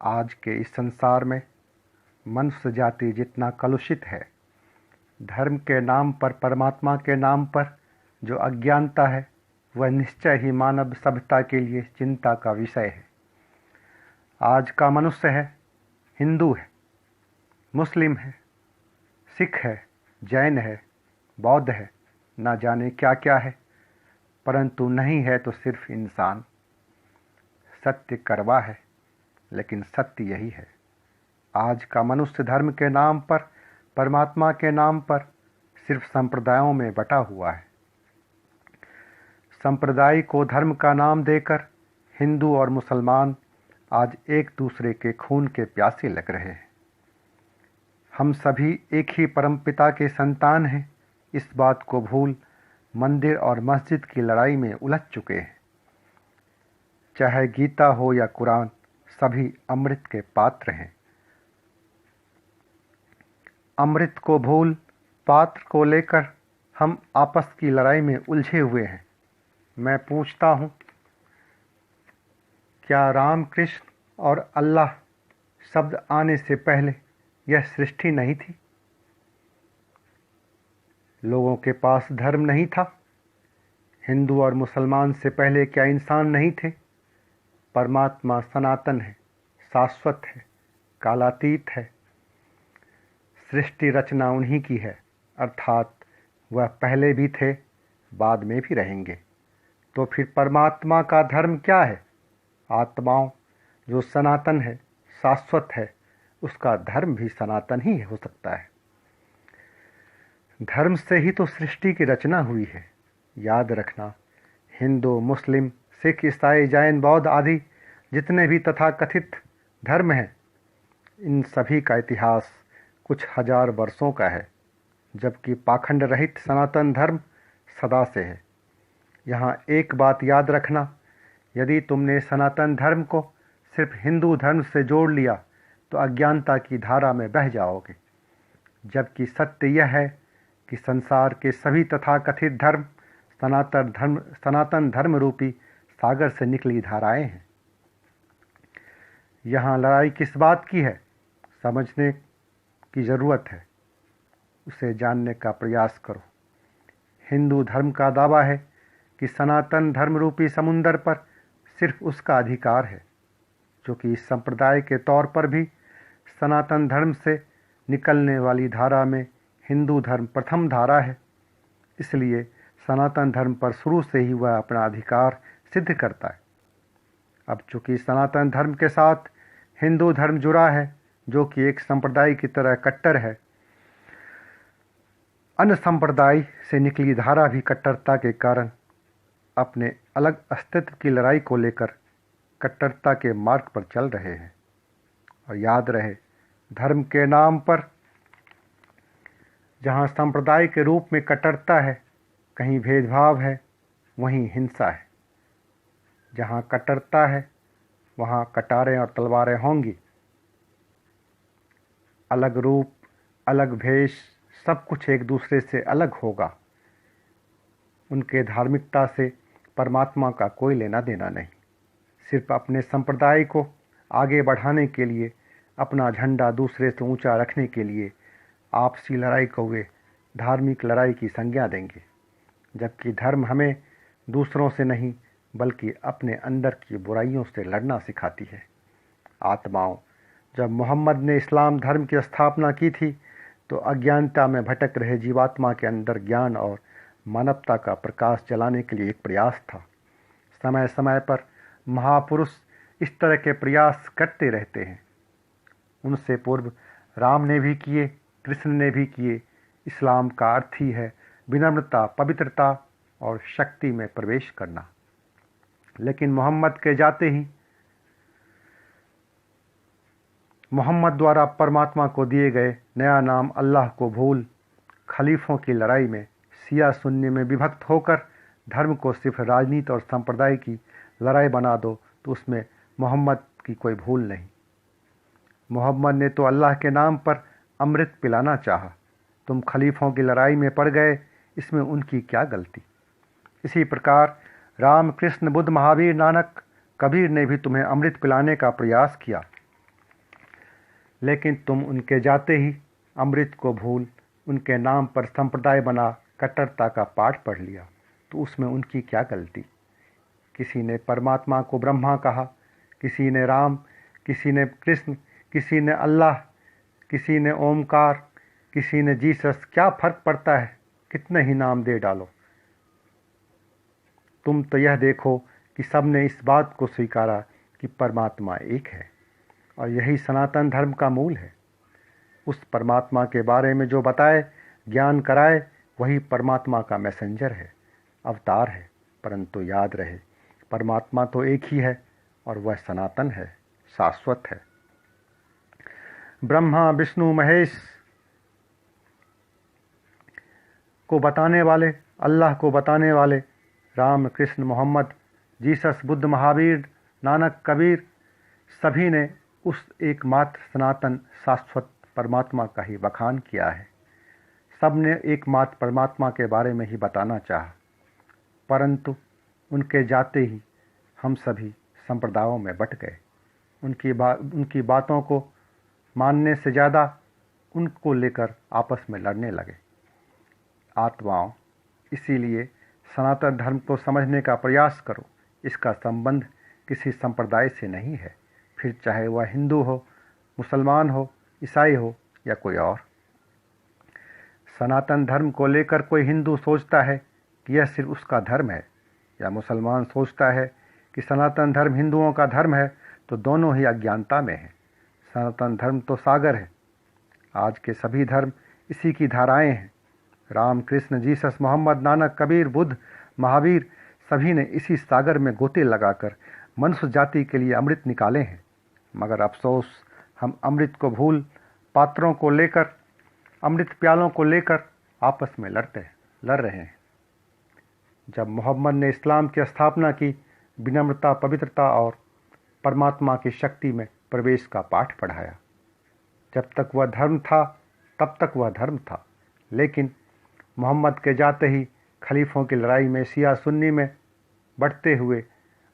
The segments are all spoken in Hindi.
आज के इस संसार में मनुष्य जाति जितना कलुषित है, धर्म के नाम पर, परमात्मा के नाम पर जो अज्ञानता है, वह निश्चय ही मानव सभ्यता के लिए चिंता का विषय है। आज का मनुष्य है, हिंदू है, मुस्लिम है, सिख है, जैन है, बौद्ध है, ना जाने क्या क्या है, परंतु नहीं है तो सिर्फ इंसान। सत्य कड़वा है, लेकिन सत्य यही है। आज का मनुष्य धर्म के नाम पर, परमात्मा के नाम पर सिर्फ संप्रदायों में बटा हुआ है। संप्रदाय को धर्म का नाम देकर हिंदू और मुसलमान आज एक दूसरे के खून के प्यासे लग रहे हैं। हम सभी एक ही परमपिता के संतान हैं, इस बात को भूल मंदिर और मस्जिद की लड़ाई में उलझ चुके हैं। चाहे गीता हो या कुरान, सभी अमृत के पात्र हैं। अमृत को भूल पात्र को लेकर हम आपस की लड़ाई में उलझे हुए हैं। मैं पूछता हूँ, क्या राम, कृष्ण और अल्लाह शब्द आने से पहले यह सृष्टि नहीं थी? लोगों के पास धर्म नहीं था? हिंदू और मुसलमान से पहले क्या इंसान नहीं थे? परमात्मा सनातन है, शाश्वत है, कालातीत है। सृष्टि रचना उन्हीं की है, अर्थात वह पहले भी थे, बाद में भी रहेंगे। तो फिर परमात्मा का धर्म क्या है? आत्माओं, जो सनातन है, शाश्वत है, उसका धर्म भी सनातन ही हो सकता है। धर्म से ही तो सृष्टि की रचना हुई है। याद रखना, हिंदू, मुस्लिम, सिख, ईसाई, जैन, बौद्ध आदि जितने भी तथाकथित धर्म हैं, इन सभी का इतिहास कुछ हजार वर्षों का है, जबकि पाखंड रहित सनातन धर्म सदा से है। यहाँ एक बात याद रखना, यदि तुमने सनातन धर्म को सिर्फ हिंदू धर्म से जोड़ लिया तो अज्ञानता की धारा में बह जाओगे, जबकि सत्य यह है कि संसार के सभी तथाकथित धर्म सनातन धर्म रूपी सागर से निकली धाराएं हैं। यहाँ लड़ाई किस बात की है, समझने की ज़रूरत है। उसे जानने का प्रयास करो। हिंदू धर्म का दावा है कि सनातन धर्म रूपी समुंदर पर सिर्फ उसका अधिकार है, जो कि इस संप्रदाय के तौर पर भी सनातन धर्म से निकलने वाली धारा में हिंदू धर्म प्रथम धारा है। इसलिए सनातन धर्म पर शुरू से ही वह अपना अधिकार सिद्ध करता है। अब चूंकि सनातन धर्म के साथ हिंदू धर्म जुड़ा है, जो कि एक संप्रदाय की तरह कट्टर है, अन्य संप्रदाय से निकली धारा भी कट्टरता के कारण अपने अलग अस्तित्व की लड़ाई को लेकर कट्टरता के मार्ग पर चल रहे हैं। और याद रहे, धर्म के नाम पर जहाँ संप्रदाय के रूप में कट्टरता है, कहीं भेदभाव है, वहीं हिंसा है। जहाँ कट्टरता है, वहाँ कटारें और तलवारें होंगी। अलग रूप, अलग भेष, सब कुछ एक दूसरे से अलग होगा। उनके धार्मिकता से परमात्मा का कोई लेना देना नहीं। सिर्फ अपने संप्रदाय को आगे बढ़ाने के लिए, अपना झंडा दूसरे से ऊंचा रखने के लिए आपसी लड़ाई को वे धार्मिक लड़ाई की संज्ञा देंगे, जबकि धर्म हमें दूसरों से नहीं बल्कि अपने अंदर की बुराइयों से लड़ना सिखाती है। आत्माओं, जब मोहम्मद ने इस्लाम धर्म की स्थापना की थी तो अज्ञानता में भटक रहे जीवात्मा के अंदर ज्ञान और मानवता का प्रकाश जलाने के लिए एक प्रयास था। समय समय पर महापुरुष इस तरह के प्रयास करते रहते हैं। उनसे पूर्व राम ने भी किए, कृष्ण ने भी किए। इस्लाम का अर्थ ही है विनम्रता, पवित्रता और शक्ति में प्रवेश करना। लेकिन मोहम्मद के जाते ही मोहम्मद द्वारा परमात्मा को दिए गए नया नाम अल्लाह को भूल खलीफों की लड़ाई में शिया सुन्नी में विभक्त होकर धर्म को सिर्फ राजनीति और संप्रदाय की लड़ाई बना दो तो उसमें मोहम्मद की कोई भूल नहीं। मोहम्मद ने तो अल्लाह के नाम पर अमृत पिलाना चाहा, तुम खलीफों की लड़ाई में पड़ गए, इसमें उनकी क्या गलती। इसी प्रकार राम, कृष्ण, बुद्ध, महावीर, नानक, कबीर ने भी तुम्हें अमृत पिलाने का प्रयास किया, लेकिन तुम उनके जाते ही अमृत को भूल उनके नाम पर संप्रदाय बना कट्टरता का पाठ पढ़ लिया, तो उसमें उनकी क्या गलती। किसी ने परमात्मा को ब्रह्मा कहा, किसी ने राम, किसी ने कृष्ण, किसी ने अल्लाह, किसी ने ओमकार, किसी ने जीसस। क्या फ़र्क पड़ता है, कितने ही नाम दे डालो। तुम तो यह देखो कि सब ने इस बात को स्वीकारा कि परमात्मा एक है, और यही सनातन धर्म का मूल है। उस परमात्मा के बारे में जो बताए, ज्ञान कराए, वही परमात्मा का मैसेंजर है, अवतार है। परंतु याद रहे, परमात्मा तो एक ही है और वह सनातन है, शाश्वत है। ब्रह्मा विष्णु महेश को बताने वाले, अल्लाह को बताने वाले राम कृष्ण मोहम्मद, जीसस, बुद्ध, महावीर, नानक, कबीर, सभी ने उस एकमात्र सनातन शाश्वत परमात्मा का ही बखान किया है। सब ने एकमात्र परमात्मा के बारे में ही बताना चाहा, परंतु उनके जाते ही हम सभी संप्रदायों में बंट गए। उनकी बातों को मानने से ज़्यादा उनको लेकर आपस में लड़ने लगे। आत्माओं, इसीलिए सनातन धर्म को समझने का प्रयास करो। इसका संबंध किसी संप्रदाय से नहीं है, फिर चाहे वह हिंदू हो, मुसलमान हो, ईसाई हो या कोई और। सनातन धर्म को लेकर कोई हिंदू सोचता है कि यह सिर्फ उसका धर्म है, या मुसलमान सोचता है कि सनातन धर्म हिंदुओं का धर्म है, तो दोनों ही अज्ञानता में हैं। सनातन धर्म तो सागर है। आज के सभी धर्म इसी की धाराएं हैं। राम कृष्ण, जीसस, मोहम्मद, नानक, कबीर, बुद्ध, महावीर, सभी ने इसी सागर में गोते लगाकर मनुष्य जाति के लिए अमृत निकाले हैं। मगर अफसोस, हम अमृत को भूल पात्रों को लेकर, अमृत प्यालों को लेकर आपस में लड़ रहे हैं। जब मोहम्मद ने इस्लाम की स्थापना की, विनम्रता, पवित्रता और परमात्मा की शक्ति में प्रवेश का पाठ पढ़ाया। जब तक वह धर्म था तब तक वह धर्म था, लेकिन मोहम्मद के जाते ही खलीफों की लड़ाई में शिया सुन्नी में बढ़ते हुए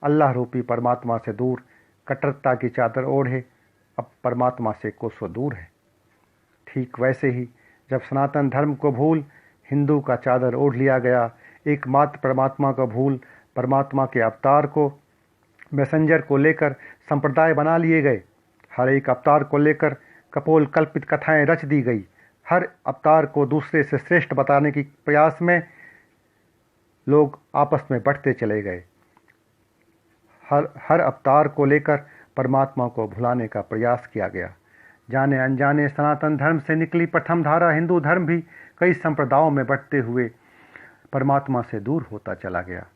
अल्लाह रूपी परमात्मा से दूर कट्टरता की चादर ओढ़े अब परमात्मा से कोसों दूर है। ठीक वैसे ही जब सनातन धर्म को भूल हिंदू का चादर ओढ़ लिया गया, एकमात्र परमात्मा को भूल परमात्मा के अवतार को, मैसेंजर को लेकर संप्रदाय बना लिए गए। हर एक अवतार को लेकर कपोल कल्पित कथाएं रच दी गई। हर अवतार को दूसरे से श्रेष्ठ बताने की प्रयास में लोग आपस में बढ़ते चले गए। हर अवतार को लेकर परमात्मा को भुलाने का प्रयास किया गया। जाने अनजाने सनातन धर्म से निकली प्रथम धारा हिंदू धर्म भी कई संप्रदायों में बढ़ते हुए परमात्मा से दूर होता चला गया।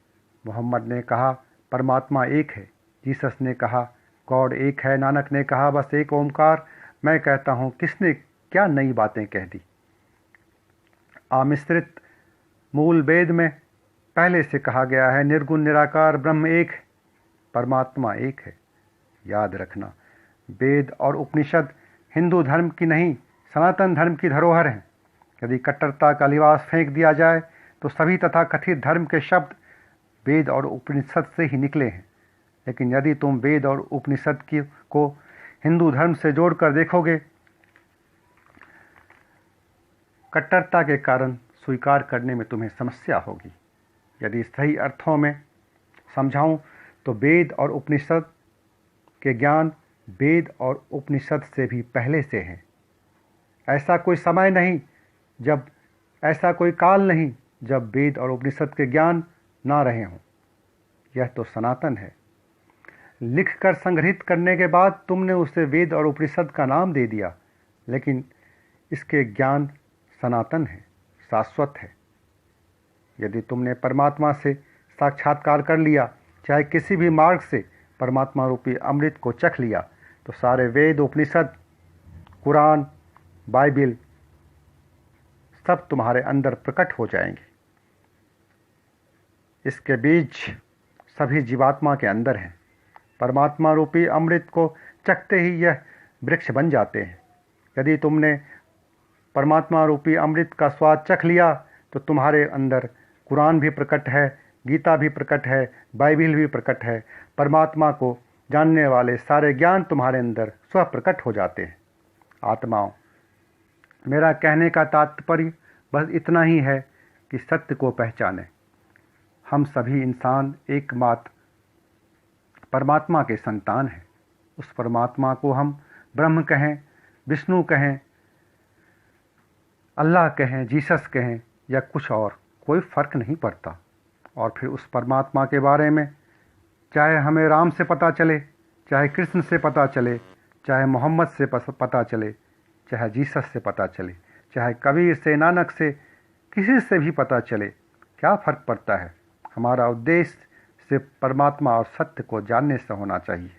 मोहम्मद ने कहा परमात्मा एक है, जीसस ने कहा गॉड एक है, नानक ने कहा बस एक ओमकार। मैं कहता हूँ किसने क्या नई बातें कह दी। आमिश्रित मूल वेद में पहले से कहा गया है निर्गुण निराकार ब्रह्म एक है, परमात्मा एक है। याद रखना, वेद और उपनिषद हिंदू धर्म की नहीं सनातन धर्म की धरोहर हैं। यदि कट्टरता का लिबास फेंक दिया जाए तो सभी तथाकथित धर्म के शब्द वेद और उपनिषद से ही निकले हैं। लेकिन यदि तुम वेद और उपनिषद को हिंदू धर्म से जोड़कर देखोगे, कट्टरता के कारण स्वीकार करने में तुम्हें समस्या होगी। यदि सही अर्थों में समझाऊं तो वेद और उपनिषद के ज्ञान वेद और उपनिषद से भी पहले से हैं। ऐसा कोई समय नहीं जब, ऐसा कोई काल नहीं जब वेद और उपनिषद के ज्ञान ना रहे हों। यह तो सनातन है। लिखकर संग्रहित करने के बाद तुमने उसे वेद और उपनिषद का नाम दे दिया, लेकिन इसके ज्ञान सनातन है, शाश्वत है। यदि तुमने परमात्मा से साक्षात्कार कर लिया, चाहे किसी भी मार्ग से परमात्मा रूपी अमृत को चख लिया, तो सारे वेद, उपनिषद, कुरान, बाइबिल सब तुम्हारे अंदर प्रकट हो जाएंगे। इसके बीज सभी जीवात्मा के अंदर हैं। परमात्मा रूपी अमृत को चखते ही यह वृक्ष बन जाते हैं। यदि तुमने परमात्मा रूपी अमृत का स्वाद चख लिया तो तुम्हारे अंदर कुरान भी प्रकट है, गीता भी प्रकट है, बाइबिल भी प्रकट है। परमात्मा को जानने वाले सारे ज्ञान तुम्हारे अंदर स्व प्रकट हो जाते हैं। आत्माओं, मेरा कहने का तात्पर्य बस इतना ही है कि सत्य को पहचानें। हम सभी इंसान एकमात्र परमात्मा के संतान हैं। उस परमात्मा को हम ब्रह्म कहें, विष्णु कहें, अल्लाह कहें, जीसस कहें या कुछ और, कोई फ़र्क नहीं पड़ता। और फिर उस परमात्मा के बारे में चाहे हमें राम से पता चले, चाहे कृष्ण से पता चले, चाहे मोहम्मद से पता चले, चाहे जीसस से पता चले, चाहे कबीर से, नानक से, किसी से भी पता चले, क्या फ़र्क पड़ता है। हमारा उद्देश्य सिर्फ परमात्मा और सत्य को जानने से होना चाहिए।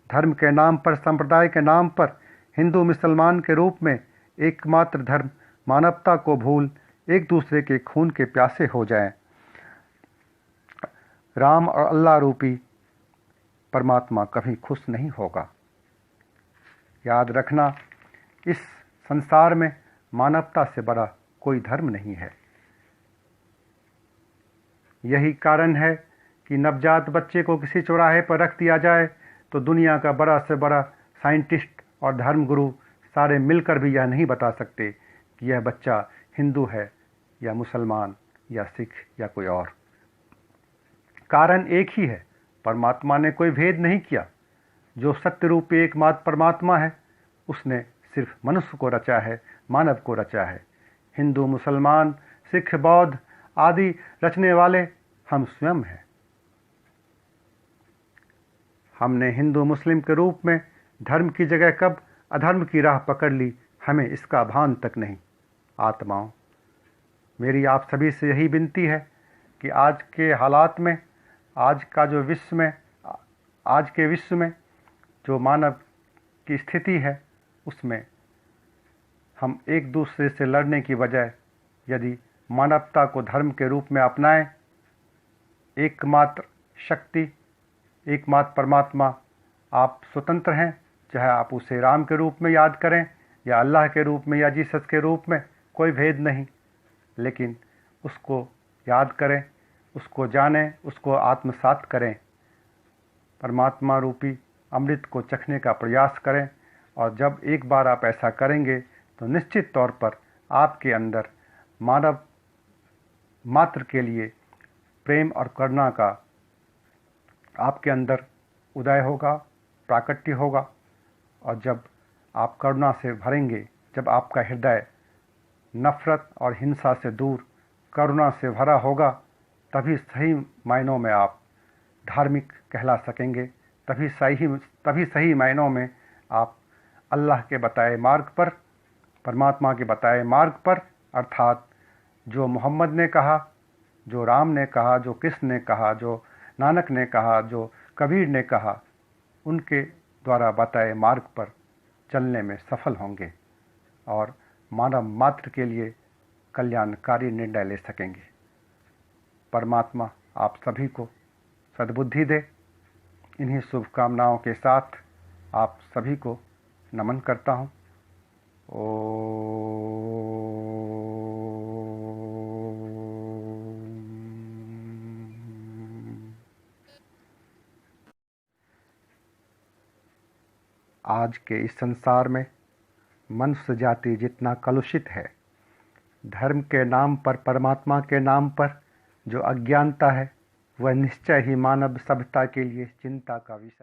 धर्म के नाम पर, संप्रदाय के नाम पर हिंदू मुसलमान के रूप में एकमात्र धर्म मानवता को भूल एक दूसरे के खून के प्यासे हो जाएं। राम और अल्लाह रूपी परमात्मा कभी खुश नहीं होगा। याद रखना, इस संसार में मानवता से बड़ा कोई धर्म नहीं है। यही कारण है कि नवजात बच्चे को किसी चौराहे पर रख दिया जाए तो दुनिया का बड़ा से बड़ा साइंटिस्ट और धर्मगुरु सारे मिलकर भी यह नहीं बता सकते कि यह बच्चा हिंदू है या मुसलमान या सिख या कोई और। कारण एक ही है, परमात्मा ने कोई भेद नहीं किया। जो सत्य रूपी एकमात्र परमात्मा है, उसने सिर्फ मनुष्य को रचा है, मानव को रचा है। हिंदू, मुसलमान, सिख, बौद्ध आदि रचने वाले हम स्वयं हैं। हमने हिंदू मुस्लिम के रूप में धर्म की जगह कब अधर्म की राह पकड़ ली, हमें इसका भान तक नहीं। आत्माओं, मेरी आप सभी से यही विनती है कि आज के हालात में, आज के विश्व में जो मानव की स्थिति है, उसमें हम एक दूसरे से लड़ने की बजाय यदि मानवता को धर्म के रूप में अपनाएं, एकमात्र शक्ति, एकमात्र परमात्मा, आप स्वतंत्र हैं, चाहे आप उसे राम के रूप में याद करें या अल्लाह के रूप में या जीसस के रूप में, कोई भेद नहीं, लेकिन उसको याद करें, उसको जानें, उसको आत्मसात करें, परमात्मा रूपी अमृत को चखने का प्रयास करें। और जब एक बार आप ऐसा करेंगे तो निश्चित तौर पर आपके अंदर मानव मात्र के लिए प्रेम और करुणा का आपके अंदर उदय होगा, प्राकट्य होगा। और जब आप करुणा से भरेंगे, जब आपका हृदय नफ़रत और हिंसा से दूर करुणा से भरा होगा, तभी सही मायनों में आप धार्मिक कहला सकेंगे। तभी सही मायनों में आप अल्लाह के बताए मार्ग पर, परमात्मा के बताए मार्ग पर, अर्थात जो मोहम्मद ने कहा, जो राम ने कहा, जो कृष्ण ने कहा, जो नानक ने कहा, जो कबीर ने कहा, उनके द्वारा बताए मार्ग पर चलने में सफल होंगे और मानव मात्र के लिए कल्याणकारी निर्णय ले सकेंगे। परमात्मा आप सभी को सद्बुद्धि दे। इन्हीं शुभकामनाओं के साथ आप सभी को नमन करता हूँ। आज के इस संसार में मनुष्य जाति जितना कलुषित है, धर्म के नाम पर, परमात्मा के नाम पर जो अज्ञानता है, वह निश्चय ही मानव सभ्यता के लिए चिंता का विषय